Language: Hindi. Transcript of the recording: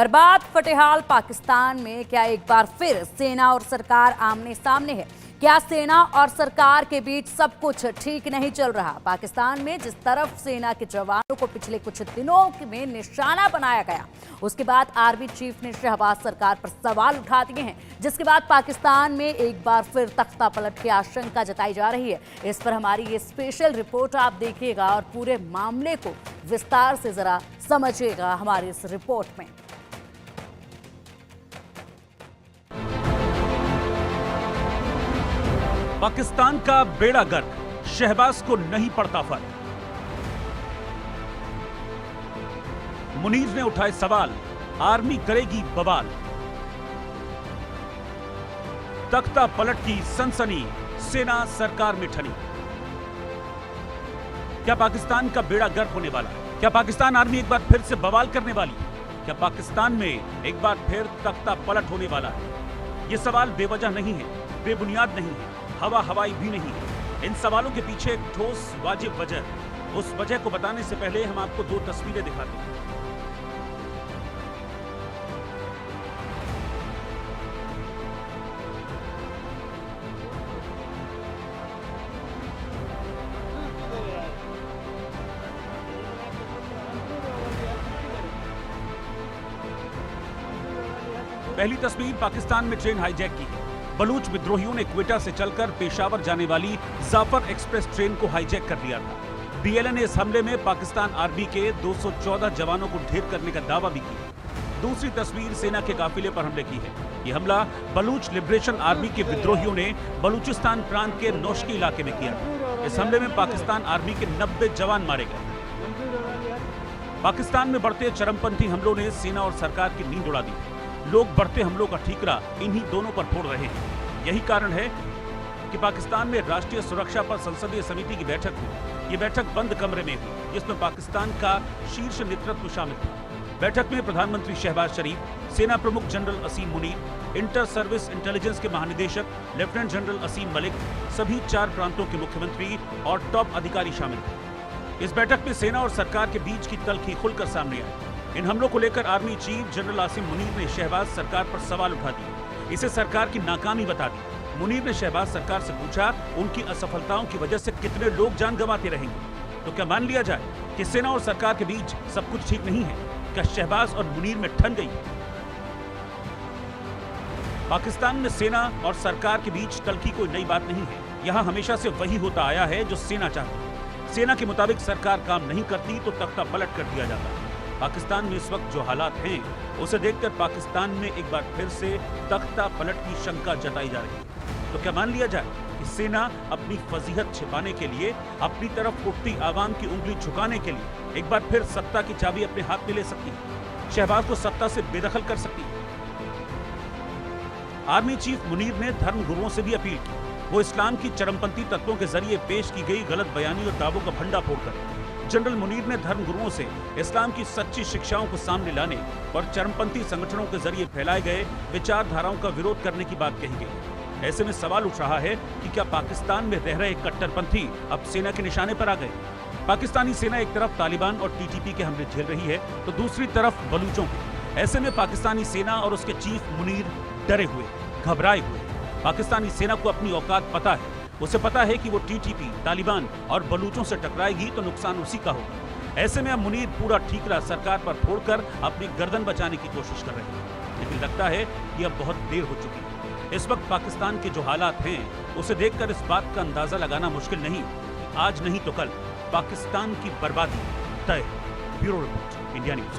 बर्बाद फटेहाल पाकिस्तान में क्या एक बार फिर सेना और सरकार आमने सामने है? क्या सेना और सरकार के बीच सब कुछ ठीक नहीं चल रहा? पाकिस्तान में जिस तरफ सेना के जवानों को पिछले कुछ दिनों में निशाना बनाया गया, उसके बाद आर्मी चीफ ने शहबाज सरकार पर सवाल उठा दिए हैं, जिसके बाद पाकिस्तान में एक बार फिर तख्ता पलट की आशंका जताई जा रही है। इस पर हमारी ये स्पेशल रिपोर्ट आप देखिएगा और पूरे मामले को विस्तार से जरा समझिएगा हमारी इस रिपोर्ट में। पाकिस्तान का बेड़ा गर्क, शहबाज को नहीं पड़ता फर्क। मुनीर ने उठाए सवाल, आर्मी करेगी बवाल। तख्ता पलट की सनसनी, सेना सरकार में ठनी। क्या पाकिस्तान का बेड़ा गर्क होने वाला है? क्या पाकिस्तान आर्मी एक बार फिर से बवाल करने वाली है? क्या पाकिस्तान में एक बार फिर तख्ता पलट होने वाला है? ये सवाल बेवजह नहीं है, बेबुनियाद नहीं है, हवा हवाई भी नहीं है। इन सवालों के पीछे एक ठोस वाजिब वजह। उस वजह को बताने से पहले हम आपको दो तस्वीरें दिखाते हैं। पहली तस्वीर पाकिस्तान में ट्रेन हाईजैक की है। बलूच विद्रोहियों ने क्वेटा से चलकर पेशावर जाने वाली जाफर एक्सप्रेस ट्रेन को हाईजैक कर लिया था। बीएलए ने इस हमले में पाकिस्तान आर्मी के 214 जवानों को ढेर करने का दावा भी किया। दूसरी तस्वीर सेना के काफिले पर हमले की है। यह हमला बलूच लिबरेशन आर्मी के विद्रोहियों ने बलूचिस्तान प्रांत के नौशकी इलाके में किया था। इस हमले में पाकिस्तान आर्मी के 90 जवान मारे गए। पाकिस्तान में बढ़ते चरमपंथी हमलों ने सेना और सरकार की नींद उड़ा दी। लोग बढ़ते हमलों का ठीकरा इन्हीं दोनों पर फोड़ रहे हैं। यही कारण है कि पाकिस्तान में राष्ट्रीय सुरक्षा पर संसदीय समिति की बैठक हुई। ये बैठक बंद कमरे में हुई, जिसमें पाकिस्तान का शीर्ष नेतृत्व शामिल था। बैठक में प्रधानमंत्री शहबाज शरीफ, सेना प्रमुख जनरल असीम मुनीर, इंटर सर्विस इंटेलिजेंस के महानिदेशक लेफ्टिनेंट जनरल असीम मलिक, सभी 4 प्रांतों के मुख्यमंत्री और टॉप अधिकारी शामिल थे। इस बैठक में सेना और सरकार के बीच की तल्खी खुलकर सामने आई। इन हमलों को लेकर army chief general Asim Munir ने शहबाज सरकार पर सवाल उठा दिए। इसे सरकार की नाकामी बता दी। मुनीर ने शहबाज सरकार से पूछा, उनकी असफलताओं की वजह से कितने लोग जान गंवाते रहेंगे? तो क्या मान लिया जाए कि सेना और सरकार के बीच सब कुछ ठीक नहीं है? क्या शहबाज और मुनीर में ठन गई? पाकिस्तान में सेना और सरकार के बीच तल्खी कोई नई बात नहीं है। यहाँ हमेशा से वही होता आया है जो सेना चाहती है। सेना के मुताबिक सरकार काम नहीं करती तो तख्ता पलट कर दिया जाता है। पाकिस्तान में इस वक्त जो हालात हैं, उसे देखकर पाकिस्तान में एक बार फिर से तख्ता पलट की शंका जताई जा रही है। तो क्या मान लिया जाए कि सेना अपनी फजीहत छिपाने के लिए, अपनी तरफ उठती आवाम की उंगली झुकाने के लिए एक बार फिर सत्ता की चाबी अपने हाथ में ले सकती है, शहबाज को सत्ता से बेदखल कर सकती है? आर्मी चीफ मुनीर ने धर्म गुरुओं से भी अपील की। वो इस्लाम की चरमपंथी तत्वों के जरिए पेश की गई गलत बयानी और दावों का भंडाफोड़ करें। जनरल मुनीर ने धर्म गुरुओं से इस्लाम की सच्ची शिक्षाओं को सामने लाने और चरमपंथी संगठनों के जरिए फैलाए गए विचारधाराओं का विरोध करने की बात कही गई। ऐसे में सवाल उठ रहा है कि क्या पाकिस्तान में रह रहे कट्टरपंथी अब सेना के निशाने पर आ गए? पाकिस्तानी सेना एक तरफ तालिबान और टीटीपी के हमले झेल रही है, तो दूसरी तरफ बलूचों के। ऐसे में पाकिस्तानी सेना और उसके चीफ मुनीर डरे हुए, घबराए हुए। पाकिस्तानी सेना को अपनी औकात पता है। उसे पता है कि वो टीटीपी, तालिबान और बलूचों से टकराएगी तो नुकसान उसी का होगा। ऐसे में अब मुनीर पूरा ठीकरा सरकार पर फोड़कर अपनी गर्दन बचाने की कोशिश कर रहे हैं। लेकिन लगता है कि अब बहुत देर हो चुकी है। इस वक्त पाकिस्तान के जो हालात हैं, उसे देखकर इस बात का अंदाजा लगाना मुश्किल नहीं कि आज नहीं तो कल पाकिस्तान की बर्बादी तय है। Bureau report, India news.